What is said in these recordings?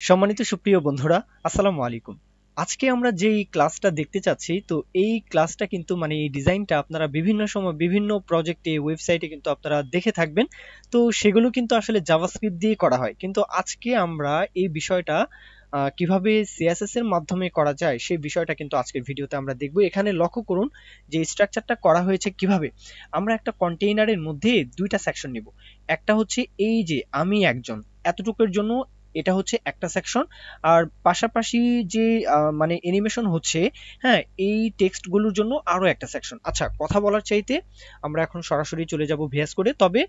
সম্মানিত সুপ্রিয় বন্ধুরা, আসসালামু আলাইকুম। আজকে আমরা যেই ক্লাসটা দেখতে চাচ্ছি, তো এই ক্লাসটা কিন্তু এই ডিজাইনটা আপনারা বিভিন্ন সময় বিভিন্ন প্রজেক্টে ওয়েবসাইটে কিন্তু আপনারা দেখে থাকবেন। তো সেগুলো কিন্তু আসলে জাভাস্ক্রিপ্ট দিয়ে করা হয়, কিন্তু আজকে আমরা এই বিষয়টা কিভাবে সিএসএস এর মাধ্যমে করা যায় সেই বিষয়টা কিন্তু আজকের ভিডিওতে আমরা দেখব। এখানে লক্ষ্য করুন যে স্ট্রাকচারটা করা হয়েছে কিভাবে। আমরা একটা কন্টেইনারের মধ্যে দুইটা সেকশন নিব। একটা হচ্ছে এই যে আমি একজন, এতটুকুর জন্য এটা হচ্ছে একটা সেকশন। আর পাশাপাশি যে অ্যানিমেশন হচ্ছে, হ্যাঁ, এই টেক্সট গুলোর জন্য আরো একটা সেকশন। আচ্ছা, কথা বলার চাইতে আমরা এখন সরাসরি চলে যাব ভিএস কোডে। তবে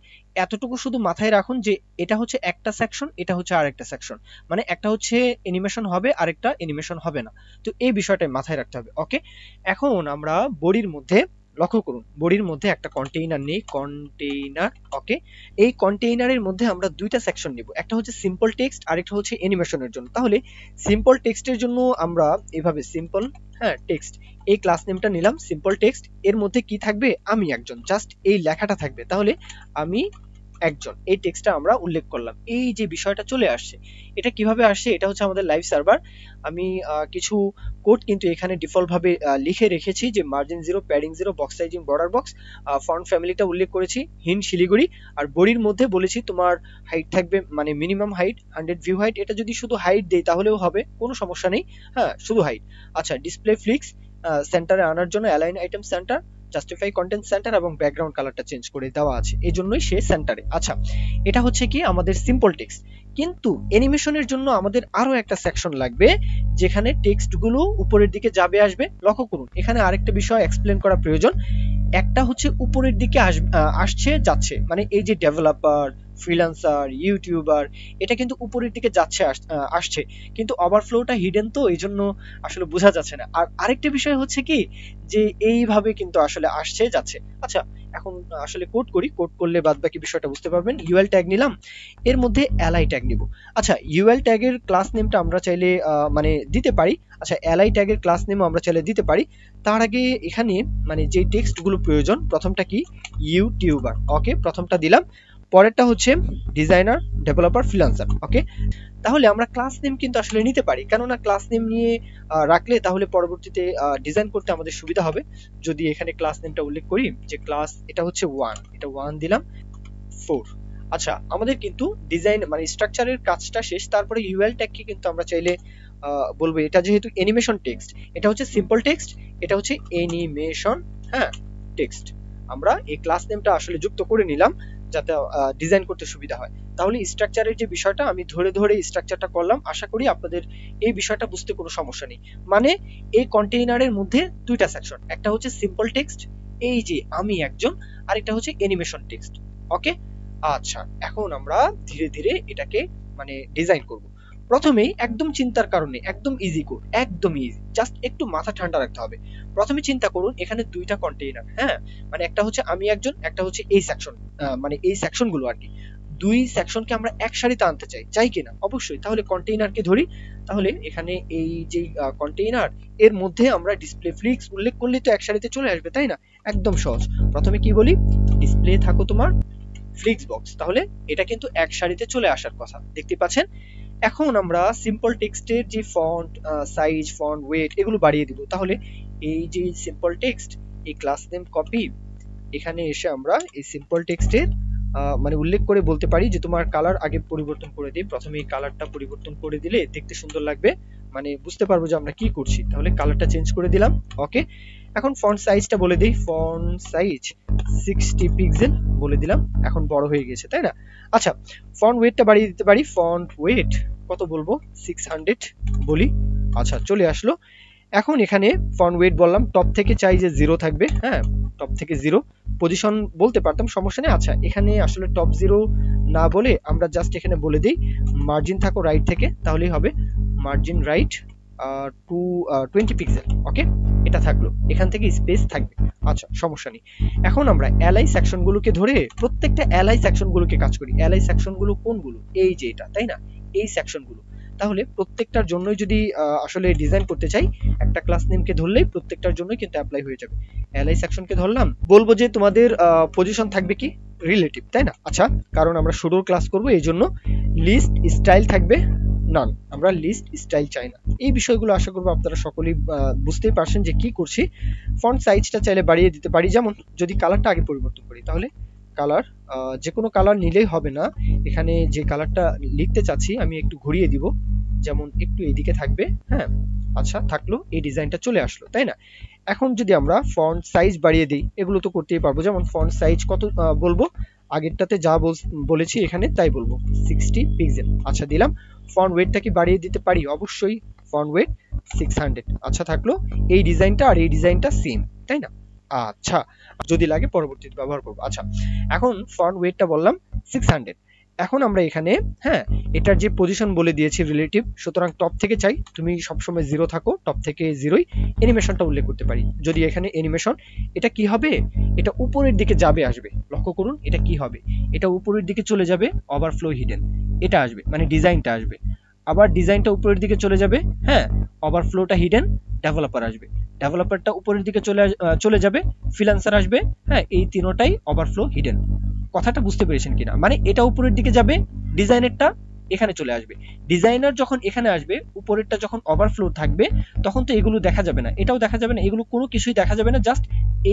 এতটুকু শুধু মাথায় রাখুন যে এটা হচ্ছে একটা সেকশন, এটা হচ্ছে আরেকটা সেকশন। মানে একটা হচ্ছে অ্যানিমেশন হবে, আরেকটা অ্যানিমেশন হবে না। তো এই বিষয়টা মাথায় রাখতে হবে। ওকে, এখন আমরা বডির মধ্যে লক্ষ্য করুন, বডির মধ্যে একটা কন্টেইনার নেই, কন্টেইনার। ওকে, এই কন্টেইনারের মধ্যে আমরা দুইটা সেকশন নিব, একটা হচ্ছে সিম্পল টেক্সট, আরেকটা হচ্ছে অ্যানিমেশনের জন্য। তাহলে সিম্পল টেক্সটের জন্য আমরা এভাবে সিম্পল, হ্যাঁ, টেক্সট, এই ক্লাস নেমটা নিলাম সিম্পল টেক্সট। এর মধ্যে কি থাকবে? আমি একজন, জাস্ট এই লেখাটা থাকবে। তাহলে আমি একজন, এই টেক্সটটা আমরা উল্লেখ করলাম। এই যে বিষয়টা চলে আসছে, এটা কিভাবে আসছে? এটা হচ্ছে আমাদের লাইভ সার্ভার। আমি কিছু কোড কিন্তু এখানে ডিফল্ট ভাবে লিখে রেখেছি, যে margin 0, padding 0, box sizing, border box, font ফ্যামিলিটা উল্লেখ করেছি হিন্দ শিলিগুড়ি। আর বডির মধ্যে বলেছি তোমার হাইট থাকবে, মানে মিনিমাম হাইট 100 ভিউ হাইট। এটা যদি শুধু হাইট দেই তাহলেও হবে, কোনো সমস্যা নেই। হ্যাঁ, শুধু হাইট। আচ্ছা, ডিসপ্লে ফ্লিক্স সেন্টারে আনার জন্য align item centre, justify content centre এবং ব্যাকগ্রাউন্ড কালারটা চেঞ্জ করে দেওয়া আছে, এই জন্যই সে সেন্টারে। আচ্ছা, এটা হচ্ছে কি আমাদের সিম্পল টেক্সট। কিন্তু অ্যানিমেশনের জন্য আমাদের আরো একটা সেকশন লাগবে, যেখানে টেক্সট গুলো উপরের দিকে যাবে আসবে। লক্ষ্য করুন, এখানে আরেকটা বিষয় এক্সপ্লেন করা প্রয়োজন। একটা হচ্ছে উপরের দিকে আসছে যাচ্ছে, মানে এই যে ডেভেলপার, ফ্রিল্যান্সার, ইউটিউবার, এটা কিন্তু উপরের দিকে যাচ্ছে আসছে, কিন্তু ওভারফ্লোটা হিডেন, তো এই জন্য আসলে বোঝা যাচ্ছে না। আর আরেকটা বিষয় হচ্ছে কি, যে এইভাবে কিন্তু আসলে আসছে যাচ্ছে। আচ্ছা, এখন আসলে কোড করি, কোড করলে বাদ বাকি বিষয়টা বুঝতে পারবেন। ইউএল ট্যাগ নিলাম, এর মধ্যে এলআই ট্যাগ নিব। আচ্ছা, ইউএল ট্যাগের ক্লাস নেমটা আমরা চাইলে দিতে পারি। আচ্ছা, এলআই ট্যাগের ক্লাস নেমও আমরা চাইলে দিতে পারি। তার আগে এখানে যে টেক্সট গুলো প্রয়োজন, প্রথমটা কি? ইউটিউবার। ওকে, প্রথমটা দিলাম। পরেরটা হচ্ছে ডিজাইনার, ডেভেলপার, ফ্রিল্যান্সার। ওকে, তাহলে আমরা ক্লাস নেম কিন্তু আসলে নিতে পারি, কেননা ক্লাস নেম নিয়ে রাখলে তাহলে পরবর্তীতে ডিজাইন করতে আমাদের সুবিধা হবে। যদি এখানে ক্লাস নেমটা উল্লেখ করি যে ক্লাস, এটা হচ্ছে 1, এটা 1 দিলাম, 4। আচ্ছা, আমাদের কিন্তু ডিজাইন স্ট্রাকচারের কাজটা শেষ। তারপরে ইউএল ট্যাগকে কিন্তু আমরা চাইলে বলবো, এটা যেহেতু অ্যানিমেশন টেক্সট, এটা হচ্ছে সিম্পল টেক্সট, এটা হচ্ছে অ্যানিমেশন, হ্যাঁ, টেক্সট। আমরা এই ক্লাস নেমটা আসলে যুক্ত করে নিলাম যাতে ডিজাইন করতে সুবিধা হয়। তাহলে স্ট্রাকচারের যে বিষয়টা আমি ধরে ধরে স্ট্রাকচারটা করলাম, আশা করি আপনাদের এই বিষয়টা বুঝতে কোনো সমস্যা নেই। মানে এই কন্টেইনারের মধ্যে দুইটা সেকশন, একটা হচ্ছে সিম্পল টেক্সট, এই যে আমি একজন, আর একটা হচ্ছে অ্যানিমেশন টেক্সট। ওকে, আচ্ছা, এখন আমরা ধীরে ধীরে এটাকে ডিজাইন করব। প্রথমেই একদম চিন্তার কারণে, একদম ইজি কোড, একদম ইজি, জাস্ট একটু মাথা ঠান্ডা রাখতে হবে। প্রথমে চিন্তা করুন, এখানে দুইটা কন্টেইনার, হ্যাঁ, একটা হচ্ছে আমি একজন, একটা হচ্ছে এই সেকশন, এই সেকশনগুলো আর কি। দুই সেকশনকে আমরা এক সারিতে আনতে চাই, চাই কিনা? অবশ্যই। তাহলে কন্টেইনারকে ধরি। তাহলে এখানে এই যে কন্টেইনার, এর মধ্যে আমরা ডিসপ্লে ফ্লিক্স উল্লেখ করলে তো এক সারিতে চলে আসবে, তাই না? একদম সহজ। প্রথমে কি বলি? ডিসপ্লে থাকো তোমার ফ্লিক্স বক্স। তাহলে এটা কিন্তু এক সারিতে চলে আসার কথা, দেখতে পাচ্ছেন। এখন আমরা সিম্পল টেক্সটের যে ফন্ট সাইজ, ফন্ট ওয়েট, এগুলো বাড়িয়ে দিব। তাহলে এই যে সিম্পল টেক্সট, এই ক্লাস নেম কপি, এখানে এসে আমরা এই সিম্পল টেক্সটের উল্লেখ করে বলতে পারি যে তোমার কালার আগে পরিবর্তন করে দিই। প্রথমে এই কালারটা পরিবর্তন করে দিলে দেখতে সুন্দর লাগবে, বুঝতে পারবো যে আমরা কি করছি। তাহলে কালারটা চেঞ্জ করে দিলাম। ওকে, এখন ফন্ট সাইজটা বলে দিই, ফন্ট সাইজ 60 পিক্সেল বলে দিলাম। এখন বড় হয়ে গেছে, তাই না? আচ্ছা, ফন্ট ওয়েটটা বাড়িয়ে দিতে পারি। ফন্ট ওয়েট কত বলবো? 600 বলি। আচ্ছা, চলে আসলো। এখন এখানে ফন্ট ওয়েট বললাম, টপ থেকে চাই যে 0 থাকবে, হ্যাঁ, টপ থেকে 0। পজিশন বলতে পারতাম, সমস্যা নেই। আচ্ছা, এখানে আসলে টপ 0 না বলে আমরা জাস্ট এখানে বলে দিই মার্জিন থাকো রাইট থেকে, তাহলেই হবে মার্জিন রাইট 20 পিক্সেল। ওকে, এটা থাকলো, এখান থেকে স্পেস থাকবে। আচ্ছা, সমস্যা নেই। এখন আমরা এলআই সেকশনগুলোকে ধরে প্রত্যেকটা এলআই সেকশনগুলোকে কাজ করি। এলআই সেকশনগুলো কোনগুলো? এই যে এটা, তাই না? এই সেকশনগুলো। তাহলে প্রত্যেকটার জন্যই যদি আসলে ডিজাইন করতে চাই, একটা ক্লাস নেমকে ধরলেই প্রত্যেকটার জন্যই কিন্তু অ্যাপ্লাই হয়ে যাবে। এলআই সেকশনকে ধরলাম, বলবো যে তোমাদের পজিশন থাকবে কি? রিলেটিভ, তাই না? আচ্ছা, কারণ আমরা শুরুর ক্লাস করব, এই জন্য লিস্ট স্টাইল থাকবে নান, আমরা লিস্ট স্টাইল চাই না। এই বিষয়গুলো আশা করবো আপনারা সকলেই বুঝতেই পারছেন যে কি করছি। ফন্ট সাইজটা চাইলে বাড়িয়ে দিতে পারি, যেমন যদি কালারটা আগে পরিবর্তন করি তাহলে কালার যে কোনো কালার নিলেই হবে না, এখানে যে কালারটা লিখতে চাচ্ছি আমি একটু ঘুরিয়ে দিব, যেমন একটু এইদিকে থাকবে, হ্যাঁ আচ্ছা থাকলো, এই ডিজাইনটা চলে আসলো, তাই না? এখন যদি আমরা ফন্ট সাইজ বাড়িয়ে দিই, এগুলো তো করতেই পারবো, যেমন ফন্ট সাইজ কত বলবো, আগেরটাতে যা বলেছি এখানে তাই বলবো, 60 পিক্সেল, আচ্ছা দিলাম। ফন্ট ওয়েটটা কি বাড়িয়ে দিতে পারি? অবশ্যই, ফন্ট ওয়েট 600, আচ্ছা থাকলো। এই ডিজাইনটা আর এই ডিজাইনটা সেম, তাই না? আচ্ছা, যদি লাগে পরবর্তীতে ব্যবহার করবো। আচ্ছা, এখন ফন্ট ওয়েটটা বললাম 600। এখন আমরা এখানে, হ্যাঁ, এটার যে পজিশন বলে দিয়েছি রিলেটিভ, সুতরাং টপ থেকে চাই তুমি সবসময় 0 থাকো, টপ থেকে 0ই। অ্যানিমেশনটা উল্লেখ করতে পারি, যদি এখানে অ্যানিমেশন, এটা কি হবে, এটা উপরের দিকে যাবে আসবে, লক্ষ্য করুন এটা কি হবে, এটা উপরের দিকে চলে যাবে, ওভারফ্লো হিডেন এটা আসবে, মানে ডিজাইনটা আসবে। আবার ডিজাইনটা উপরের দিকে চলে যাবে, হ্যাঁ, ওভারফ্লোটা হিডেন, ডেভেলপার আসবে, ডেভেলপারটা উপরের দিকে চলে যাবে, ফ্রিল্যান্সার আসবে, হ্যাঁ, এই তিনটাই ওভারফ্লো হিডেন। কথাটা বুঝতে পেরেছেন কিনা? মানে এটা উপরের দিকে যাবে, ডিজাইনেরটা এখানে চলে আসবে, ডিজাইনার যখন এখানে আসবে, উপরেরটা যখন ওভারফ্লো থাকবে, তখন তো এগুলো দেখা যাবে না, এটাও দেখা যাবে না, এগুলো কোনো কিছুই দেখা যাবে না, জাস্ট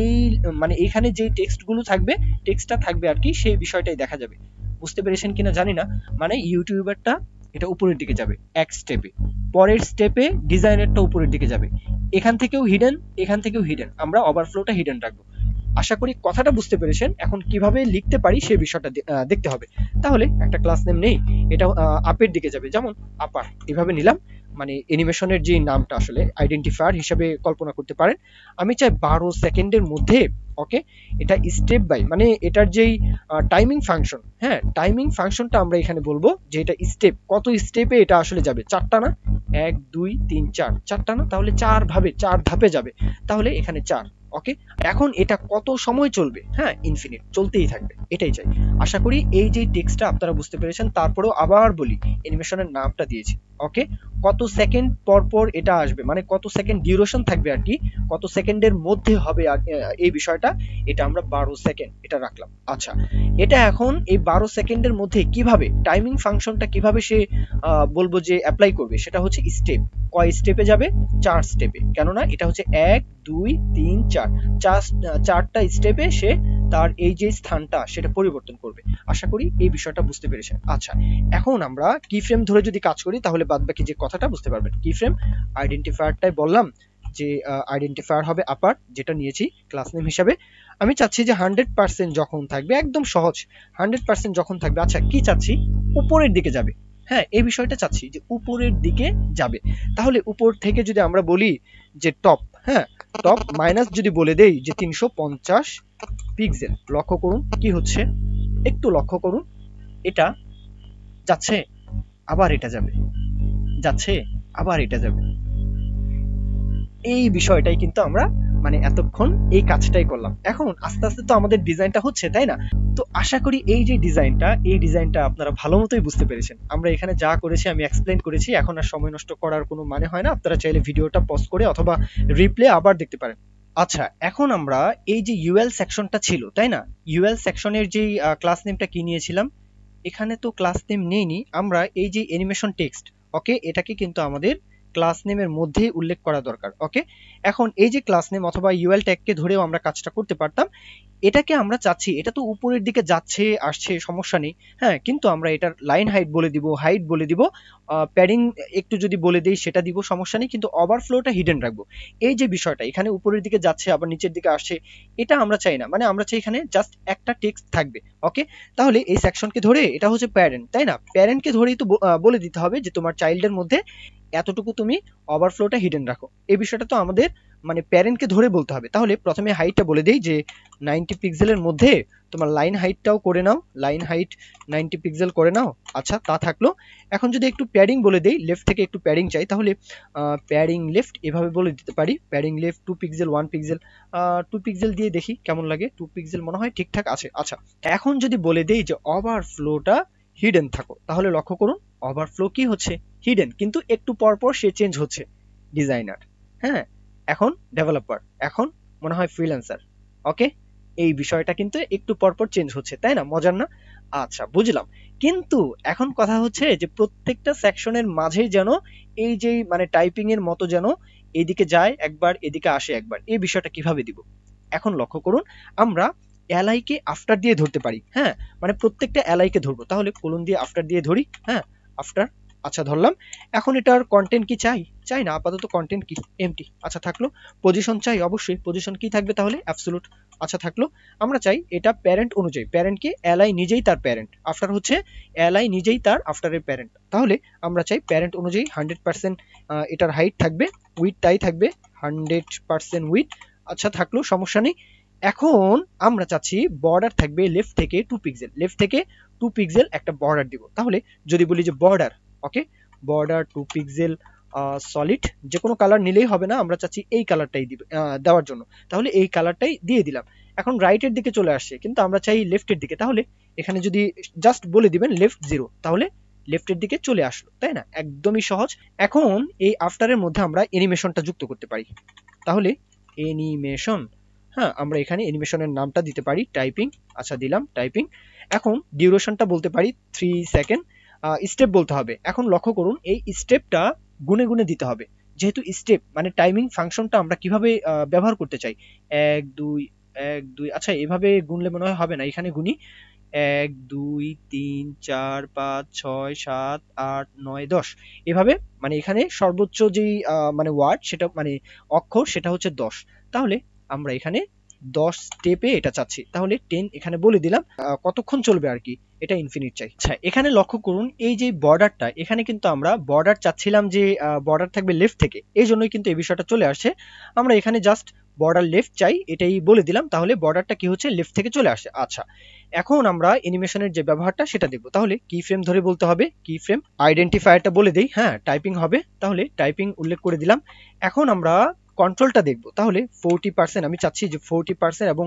এই মানে এখানে যে টেক্সট গুলো থাকবে, টেক্সটটা থাকবে আর কি, সেই বিষয়টাই দেখা যাবে। বুঝতে পেরেছেন কিনা জানি না, মানে ইউটিউবারটা এটা উপরের দিকে যাবে এক স্টেপে, পরের স্টেপে ডিজাইনারটা উপরের দিকে যাবে, এখান থেকেও হিডেন, এখান থেকেও হিডেন, আমরা ওভারফ্লোটা হিডেন রাখবো। আশা করি কথাটা বুঝতে পেরেছেন। এখন কিভাবে লিখতে পারি সেই বিষয়টা দেখতে হবে। তাহলে একটা ক্লাস নেম নেই, এটা আপের দিকে যাবে, যেমন আপার, এভাবে নিলাম, মানে অ্যানিমেশনের যে নামটা আসলে আইডেন্টিফায়ার হিসেবে কল্পনা করতে পারেন। আমি চাই 12 সেকেন্ডের মধ্যে, ওকে, এটা স্টেপ বাই, মানে এটার যেই টাইমিং ফাংশন, হ্যাঁ, টাইমিং ফাংশনটা আমরা এখানে বলবো যে এটা স্টেপ, কত স্টেপে এটা আসলে যাবে, চারটা না, 1 2 3 4, চারটা না, তাহলে 4 ভাবে 4 ধাপে যাবে, তাহলে এখানে 4, ওকে। এখন এটা কত সময় চলবে, হ্যাঁ, ইনফিনিট চলতেই থাকবে, এটাই চাই। আশা করি এই যে টেক্সটটা আপনারা বুঝতে পেরেছেন। তারপরেও আবার বলি, অ্যানিমেশনের নামটা দিয়েছি, ওকে, কত সেকেন্ড পর পর এটা আসবে, মানে কত সেকেন্ড ডিউরেশন থাকবে আর কি, কত সেকেন্ডের মধ্যে হবে আর এই বিষয়টা, এটা আমরা 12 সেকেন্ড এটা রাখলাম। আচ্ছা, এটা এখন এই 12 সেকেন্ডের মধ্যে কিভাবে টাইমিং ফাংশনটা কিভাবে সে বলবো যে অ্যাপ্লাই করবে, সেটা হচ্ছে স্টেপ, কয় স্টেপে যাবে, 4 স্টেপে, কেননা এটা হচ্ছে 1 2 3 4, চারটা স্টেপে সে তার এই যে স্থানটা সেটা পরিবর্তন করবে। আশা করি এই বিষয়টা বুঝতে পেরেছেন। আচ্ছা, এখন আমরা কি ফ্রেম ধরে যদি কাজ করি তাহলে বাদবাকি যে কথাটা বুঝতে পারবেন। কি ফ্রেম আইডেন্টিফায়ারটাই বললাম যে আইডেন্টিফায়ার হবে আপার, যেটা নিয়েছি ক্লাস নেম হিসাবে। আমি চাচ্ছি যে 100% যখন থাকবে, একদম সহজ, 100% যখন থাকবে, আচ্ছা কি চাচ্ছি, উপরের দিকে যাবে, হ্যাঁ, এই বিষয়টা চাচ্ছি যে উপরের দিকে যাবে। তাহলে উপর থেকে যদি আমরা বলি যে টপ, হ্যাঁ, টপ মাইনাস যদি বলে দেই যে 350 পিক্সেল, লক্ষ্য করুন কি হচ্ছে, একটু লক্ষ্য করুন, এটা যাচ্ছে, আবার এটা যাবে, যাচ্ছে, আবার এটা যাবে, এই বিষয়টাই কিন্তু আমরা মানে এতক্ষণ এই কাজটাই করলাম। এখন আস্তে আস্তে তো আমাদের ডিজাইনটা হচ্ছে, তাই না? তো আশা করি এই যে ডিজাইনটা, এই ডিজাইনটা আপনারা ভালো মতোই বুঝতে পেরেছেন। আমরা এখানে যা করেছি আমি এক্সপ্লেন করেছি, এখন আর সময় নষ্ট করার কোনো মানে হয় না। আপনারা চাইলে ভিডিওটা পজ করে অথবা রিপ্লে আবার দেখতে পারেন। আচ্ছা, এখন আমরা এই যে ইউএল সেকশনটা ছিল, তাই না, ইউএল সেকশনের যেই ক্লাস নেমটা কি নিয়েছিলাম, এখানে তো ক্লাস নেম নেইনি আমরা, এই যে অ্যানিমেশন টেক্সট, ওকে, এটাকে কিন্তু আমাদের ক্লাস নেমের মধ্যেই উল্লেখ করা দরকার, ওকে। এখন এই যে ক্লাস নেম অথবা ইউএল ট্যাগকে ধরেও আমরা কাজটা করতে পারতাম, এটাকে আমরা চাচ্ছি, এটা তো উপরের দিকে যাচ্ছে আসছে সমস্যা নেই, হ্যাঁ, কিন্তু আমরা এটার লাইন হাইট বলে দিব, হাইট বলে দিব, প্যাডিং একটু যদি বলে দেই সেটা দিব, সমস্যা নেই, কিন্তু ওভারফ্লোটা হিডেন রাখবো। এই যে বিষয়টা এখানে উপরের দিকে যাচ্ছে আবার নিচের দিকে আসছে, এটা আমরা চাই না, মানে আমরা চাই এখানে জাস্ট একটা টেক্সট থাকবে, ওকে। তাহলে এই সেকশনকে ধরে এটা হচ্ছে প্যারেন্ট, তাই না, প্যারেন্টকে ধরেই তো বলে দিতে হবে যে তোমার চাইল্ডের মধ্যে এতটুকু তুমি ওভারফ্লোটা হিডেন রাখো, এই বিষয়টা তো আমাদের মানে প্যারেন্টকে ধরে বলতে হবে। তাহলে প্রথমে হাইটটা বলে দেই যে 90 পিক্সেলের মধ্যে তোমার লাইন হাইটটাও করে নাও, লাইন হাইট 90 পিক্সেল করে নাও, আচ্ছা তা থাকলো। এখন যদি একটু প্যাডিং বলে দেই, লেফট থেকে একটু প্যাডিং চাই, তাহলে প্যাডিং লেফট এভাবে বলে দিতে পারি, padding left 2 pixel 1 pixel, 2 pixel দিয়ে দেখি কেমন লাগে, 2 পিক্সেল মনে হয় ঠিকঠাক আছে। আচ্ছা, এখন যদি বলে দেই যে ওভারফ্লোটা হিডেন থাকো, তাহলে লক্ষ্য করুন ওভারফ্লো কি হচ্ছে, হিডেন, কিন্তু একটু পর পর সে চেঞ্জ হচ্ছে, ডিজাইনার, হ্যাঁ, এখন ডেভেলপার, এখন মনে হয় ফ্রিল্যান্সার, ওকে, এই বিষয়টা কিন্তু একটু পর পর চেঞ্জ হচ্ছে, তাই না, মজার না? আচ্ছা বুঝলাম। কিন্তু এখন কথা হচ্ছে যে প্রত্যেকটা সেকশনের মাঝে যেন এই যে মানে টাইপিং এর মতো যেন এদিকে যায় একবার এদিকে আসে একবার, এই বিষয়টা কিভাবে দিব? এখন লক্ষ্য করুন, আমরা এলআই কে আফটার দিয়ে ধরতে পারি। হ্যাঁ, মানে প্রত্যেকটা এলআই কে ধরবো, তাহলে কোলন দিয়ে আফটার দিয়ে ধরি। হ্যাঁ, আফটার, আচ্ছা ধরলাম। এখন এটার কন্টেন্ট কি চাই? চাই না, আপাতত কন্টেন্ট কি এমটি, আচ্ছা থাকলো। পজিশন চাই, অবশ্যই পজিশন কি থাকবে তাহলে অ্যাবসলিউট, আচ্ছা থাকলো। আমরা চাই এটা প্যারেন্ট অনুযায়ী, প্যারেন্ট কে এলআই নিজেই তার প্যারেন্ট, আফটার হচ্ছে এলআই নিজেই তার আফটারের প্যারেন্ট, তাহলে আমরা চাই প্যারেন্ট অনুযায়ী 100% এটার হাইট থাকবে, উইথ তাই থাকবে 100% উইথ, আচ্ছা থাকলো, সমস্যা নেই। এখন আমরা চাচ্ছি বর্ডার থাকবে লেফট থেকে 2 পিক্সেল, লেফট থেকে 2 পিক্সেল একটা বর্ডার দিব। তাহলে যদি বলি যে বর্ডার, ওকে, বর্ডার 2 পিক্সেল সলিড, যে কোনো কালার নিলেই হবে না, আমরা চাচ্ছি এই কালারটাই দেওয়ার জন্য, তাহলে এই কালারটাই দিয়ে দিলাম। এখন রাইটের দিকে চলে আসছে, কিন্তু আমরা চাই লেফটের দিকে, তাহলে এখানে যদি জাস্ট বলে দিবেন লেফট 0, তাহলে লেফটের দিকে চলে আসলো, তাই না? একদমই সহজ। এখন এই আফটারের মধ্যে আমরা অ্যানিমেশনটা যুক্ত করতে পারি, তাহলে অ্যানিমেশন, হ্যাঁ আমরা এখানে অ্যানিমেশনের নামটা দিতে পারি টাইপিং, আচ্ছা দিলাম টাইপিং। এখন ডিউরেশনটা বলতে পারি 3 সেকেন্ড, স্টেপ বলতে হবে। এখন লক্ষ্য করুন, এই স্টেপটা গুনে গুনে দিতে হবে, যেহেতু স্টেপ মানে টাইমিং ফাংশনটা আমরা কিভাবে ব্যবহার করতে চাই, 1 2 1 2, আচ্ছা এভাবে গুনলে মনে হয় হবে না, এখানে গুনি 1 2 3 4 5 6 7 8 9 10, এভাবে, মানে এখানে সর্বোচ্চ যেই মানে ওয়ার্ড সেটা মানে অক্ষর সেটা হচ্ছে 10, তাহলে আমরা এখানে 10 স্টেপে এটা চাচ্ছি, তাহলে 10 এখানে বলে দিলাম। কতক্ষণ চলবে আর কি, এটা ইনফিনিট চাই। আচ্ছা এখানে লক্ষ্য করুন, এই যে বর্ডারটা, এখানে কিন্তু আমরা বর্ডার চাচ্ছিলাম যে বর্ডার থাকবে লেফট থেকে, এই জন্যই কিন্তু এই বিষয়টা চলে আসছে। আমরা এখানে জাস্ট বর্ডার লেফট চাই এটাই বলে দিলাম, তাহলে বর্ডারটা কি হচ্ছে লেফট থেকে চলে আসছে। আচ্ছা এখন আমরা অ্যানিমেশনের যে ব্যবহারটা সেটা দেখব, তাহলে কি ফ্রেম ধরে বলতে হবে, কি ফ্রেম আইডেন্টিফায়ারটা বলে দেই, হ্যাঁ টাইপিং হবে, তাহলে টাইপিং উল্লেখ করে দিলাম। এখন আমরা কন্ট্রোলটা দেখব, তাহলে 40% আমি চাচ্ছি যে 40% এবং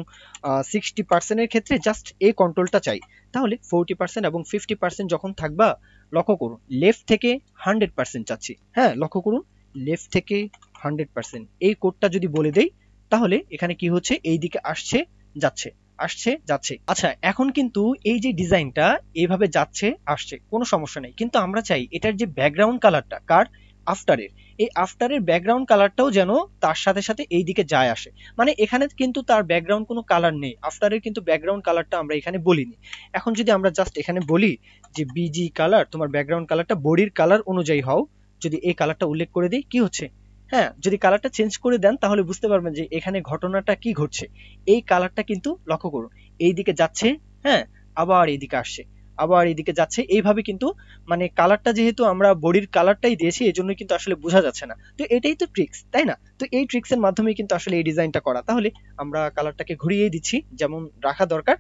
60% এর ক্ষেত্রে জাস্ট এই কন্ট্রোলটা চাই, তাহলে 40% এবং 50% যখন থাকবা, লক্ষ্য করুন লেফট থেকে 100% চাচ্ছি, হ্যাঁ লক্ষ্য করুন লেফট থেকে 100%, এই কোডটা যদি বলে দেই, তাহলে এখানে কি হচ্ছে এই দিকে আসছে যাচ্ছে, আসছে যাচ্ছে। আচ্ছা এখন কিন্তু এই যে ডিজাইনটা এইভাবে যাচ্ছে আসছে কোনো সমস্যা নেই, কিন্তু আমরা চাই এটার যে ব্যাকগ্রাউন্ড কালারটা কার, আফটারের, এই আফটারের ব্যাকগ্রাউন্ড কালারটাও যেন তার সাথে সাথে এই দিকে যায় আসে। মানে এখানে কিন্তু তার ব্যাকগ্রাউন্ড কোনো কালার নেই, আফটারের কিন্তু ব্যাকগ্রাউন্ড কালারটা আমরা এখানে বলিনি। এখন যদি আমরা জাস্ট এখানে বলি যে বিজি কালার, তোমার ব্যাকগ্রাউন্ড কালারটা বডির কালার অনুযায়ী হও, যদি এই কালারটা উল্লেখ করে দিই, কি হচ্ছে, হ্যাঁ যদি কালারটা চেঞ্জ করে দেন তাহলে বুঝতে পারবেন যে এখানে ঘটনাটা কি ঘটছে। এই কালারটা কিন্তু লক্ষ্য করুন এই দিকে যাচ্ছে, হ্যাঁ আবার এইদিকে আসছে, আবার এইদিকে যাচ্ছে, এইভাবে কিন্তু মানে কালারটা যেহেতু আমরা বডির কালারটাই দিয়েছি এই জন্য কিন্তু আসলে বোঝা যাচ্ছে না, তো এটাই তো ট্রিক্স তাই না? তো এই ট্রিক্স এর মাধ্যমে কিন্তু আসলে এই ডিজাইনটা করা, তাহলে আমরা কালারটাকে ঘুরিয়ে দিচ্ছি যেমন রাখা দরকার।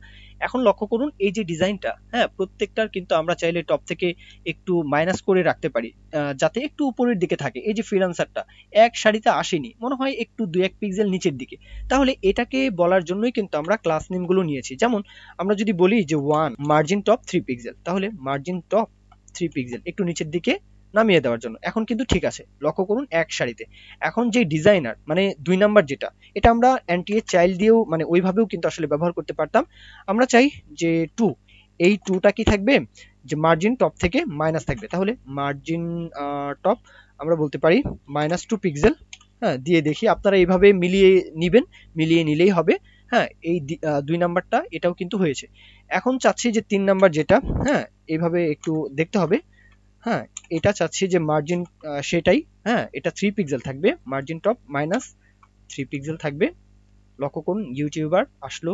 এখন লক্ষ্য করুন এই যে ডিজাইনটা, হ্যাঁ প্রত্যেকটার কিন্তু আমরা চাইলে টপ থেকে একটু মাইনাস করে রাখতে পারি, যাতে একটু উপরের দিকে থাকে। এই যে ফ্রিল্যান্সারটা এক সারিতে আসেনি, মনে হয় একটু 2-1 পিক্সেল নিচের দিকে, তাহলে এটাকে বলার জন্যই কিন্তু আমরা ক্লাস নেম গুলো নিয়েছি। যেমন আমরা যদি বলি যে 1 মার্জিন টপ 3 পিক্সেল, তাহলে মার্জিন টপ 3 পিক্সেল একটু নিচের দিকে নামিয়ে দেওয়ার জন্য। এখন কিন্তু ঠিক আছে, লক্ষ্য করুন এক সারিতে। এখন যে ডিজাইনার মানে 2 নাম্বার যেটা, এটা আমরা অ্যান্টি চাইল্ড দিয়েও মানে ওইভাবেও কিন্তু আসলে ব্যবহার করতে পারতাম। আমরা চাই যে 2, এই 2টা কি থাকবে, যে মার্জিন টপ থেকে মাইনাস থাকবে, তাহলে মার্জিন টপ আমরা বলতে পারি -2 পিক্সেল। হ্যাঁ দিয়ে দেখি, আপনারা এইভাবে মিলিয়ে নিবেন, মিলিয়ে নিলেই হবে। হ্যাঁ এই 2 নাম্বারটা এটাও কিন্তু হয়েছে। এখন চাচ্ছি যে 3 নাম্বার যেটা, হ্যাঁ এইভাবে একটু দেখতে হবে। হ্যাঁ এটা চাচ্ছি যে মার্জিন সেটাই, হ্যাঁ এটা 3 পিক্সেল থাকবে, মার্জিন টপ -3 পিক্সেল থাকবে। লক্ষ্য করুন ইউটিউবার আসলো,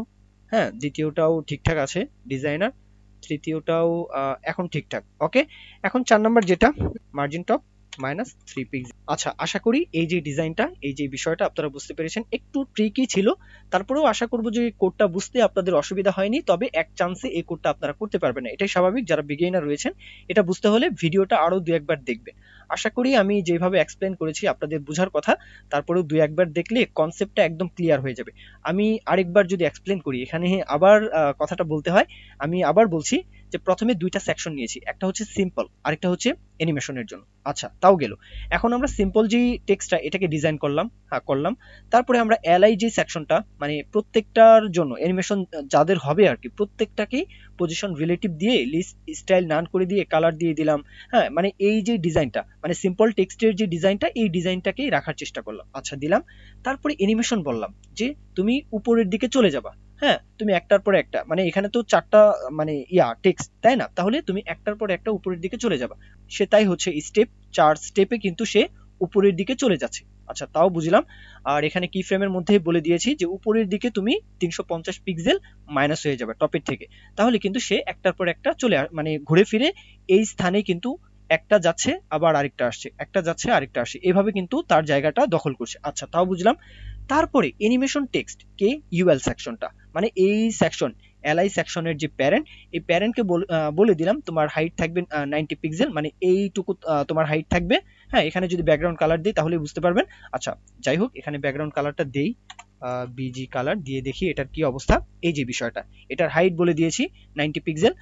হ্যাঁ দ্বিতীয়টাও ঠিকঠাক আছে ডিজাইনার, তৃতীয়টাও এখন ঠিকঠাক, ওকে। এখন 4 নাম্বার যেটা মার্জিন টপ -3 পিক্সেল। আচ্ছা আশা করি এই যে ডিজাইনটা, এই যে বিষয়টা আপনারা বুঝতে পেরেছেন, একটু ট্রিকি ছিল, তারপরেও আশা করব যে কোডটা বুঝতে আপনাদের অসুবিধা হয়নি, তবে এক চান্সে এই কোডটা আপনারা করতে পারবেন না, এটাই স্বাভাবিক। যারা বিগিনার রয়েছেন এটা বুঝতে হলে ভিডিওটা আরো 2-1 বার দেখবেন। আশা করি আমি যেভাবে এক্সপ্লেন করেছি আপনাদের বোঝার কথা, তারপরেও 2-1 বার দেখলে কনসেপ্টটা একদম ক্লিয়ার হয়ে যাবে। আমি আরেকবার যদি এক্সপ্লেন করি, এখানে আবার কথাটা বলতে হয়, আমি আবার বলছি যে যে প্রথমে দুইটা সেকশন নিয়েছি, একটা হচ্ছে সিম্পল আরেকটা হচ্ছে অ্যানিমেশনের জন্য। আচ্ছা তাও গেল, এখন আমরা সিম্পল যে টেক্সটটা এটাকে ডিজাইন করলাম, হ্যাঁ করলাম। তারপরে আমরা এলআই যে সেকশনটা মানে প্রত্যেকটার জন্য অ্যানিমেশন যাদের হবে আর কি, প্রত্যেকটাকেই পজিশন রিলেটিভ দিয়ে লিস্ট স্টাইল নান করে দিয়ে কালার দিয়ে দিলাম। হ্যাঁ মানে এই যে ডিজাইনটা মানে সিম্পল টেক্সটের যে ডিজাইনটা এই ডিজাইনটাকেই রাখার চেষ্টা করলাম। আচ্ছা দিলাম। তারপরে অ্যানিমেশন বললাম যে তুমি উপরের দিকে চলে যাবা। হ্যাঁ তুমি একটার পর একটা, মানে এখানে তো চারটা মানে টেক্সট তাই না, তাহলে তুমি একটার পর একটা উপরের দিকে চলে যাবা। সে তাই হচ্ছে স্টেপ 4 স্টেপে কিন্তু সে উপরের দিকে চলে যাচ্ছে। আচ্ছা তাও বুঝলাম। আর এখানে কি ফ্রেমের মধ্যে বলে দিয়েছি যে উপরের দিকে তুমি 350 পিক্সেল মাইনাস হয়ে যাবে টপের থেকে, তাহলে কিন্তু সে একটার পর একটা মানে ঘুরে ফিরে এই স্থানে কিন্তু একটা যাচ্ছে আবার আরেকটা আসছে, একটা যাচ্ছে আরেকটা আসছে, এভাবে কিন্তু তার জায়গাটা দখল করছে। আচ্ছা তাও বুঝলাম। তারপরে অ্যানিমেশন টেক্সট কে ইউএল সেকশনটা মানে এই সেকশন এলআই সেকশনের যে প্যারেন্ট, এই প্যারেন্টকে বলে দিলাম তোমার হাইট থাকবে 90 পিক্সেল, মানে এইটুকু তোমার হাইট থাকবে। হ্যাঁ এখানে যদি ব্যাকগ্রাউন্ড কালার দিই তাহলে বুঝতে পারবেন। আচ্ছা যাই হোক, এখানে ব্যাকগ্রাউন্ড কালারটা দেই, বিজি কালার দিয়ে দেখি এটার কি অবস্থা। এই যে বিষয়টা, এটার হাইট বলে দিয়েছি 90 পিক্সেল,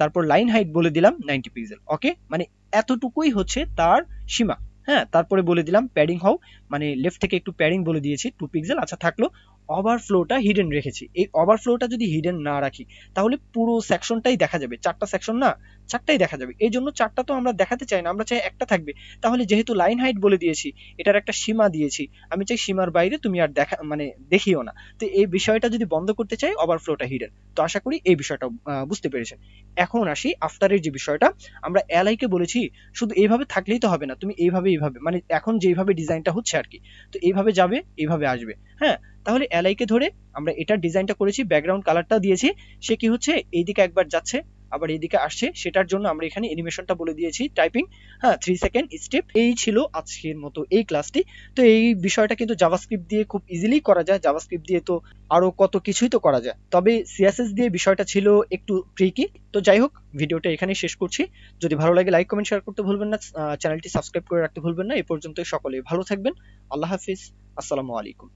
তারপর লাইন হাইট বলে দিলাম 90 পিক্সেল। ওকে, মানে এতটুকুই হচ্ছে তার সীমা। হ্যাঁ তারপরে বলে দিলাম প্যাডিং হাউ, মানে লেফট থেকে একটু প্যাডিং বলে দিয়েছি 2 পিক্সেল। আচ্ছা থাকলো। ওভারফ্লোটা হিডেন রেখেছি, এই ওভারফ্লোটা যদি হিডেন না রাখি তাহলে পুরো সেকশনটাই দেখা যাবে, চারটা সেকশন না চারটাই দেখা যাবে। এই জন্য চারটা তো আমরা দেখাতে চাই না, আমরা চাই একটা থাকবে। তাহলে যেহেতু লাইন হাইট বলে দিয়েছি, এটার একটা সীমা দিয়েছি, আমি চাই সীমার বাইরে তুমি আর দেখা মানে দেখিও না। তো এই বিষয়টা যদি বন্ধ করতে চাই ওভারফ্লোটা হিডেন। তো আশা করি এই বিষয়টা বুঝতে পেরেছেন। এখন আসি আফটারের যে বিষয়টা, আমরা এলআই কে বলেছি শুধু এইভাবে থাকলেই তো হবে না, তুমি এইভাবে এইভাবে মানে এখন যেভাবে ডিজাইনটা হচ্ছে আর কি, তো এইভাবে যাবে এইভাবে আসবে। হ্যাঁ তাহলে এলআই কে ধরে আমরা এটার ডিজাইনটা করেছি, ব্যাকগ্রাউন্ড কালারটা দিয়েছি, সে কি হচ্ছে এইদিকে একবার যাচ্ছে আবার এইদিকে আসছে, সেটার জন্য আমরা এখানে অ্যানিমেশনটা বলে দিয়েছি টাইপিং। হ্যাঁ 3 সেকেন্ড স্টেপ। এই ছিল আজকের মতো এই ক্লাসটি। তো এই বিষয়টা কিন্তু জাভাস্ক্রিপ্ট দিয়ে খুব ইজিলি করা যায়, জাভাস্ক্রিপ্ট দিয়ে তো আরো কত কিছুই তো করা যায়, তবে সিএসএস দিয়ে বিষয়টা ছিল একটু ট্রিকি। তো যাই হোক, ভিডিওটা এখানেই শেষ করছি। যদি ভালো লাগে লাইক কমেন্ট শেয়ার করতে ভুলবেন না, চ্যানেলটি সাবস্ক্রাইব করে রাখতে ভুলবেন না। এই পর্যন্তই, সকলেই ভালো থাকবেন। আল্লাহ হাফিজ, আসসালামু আলাইকুম।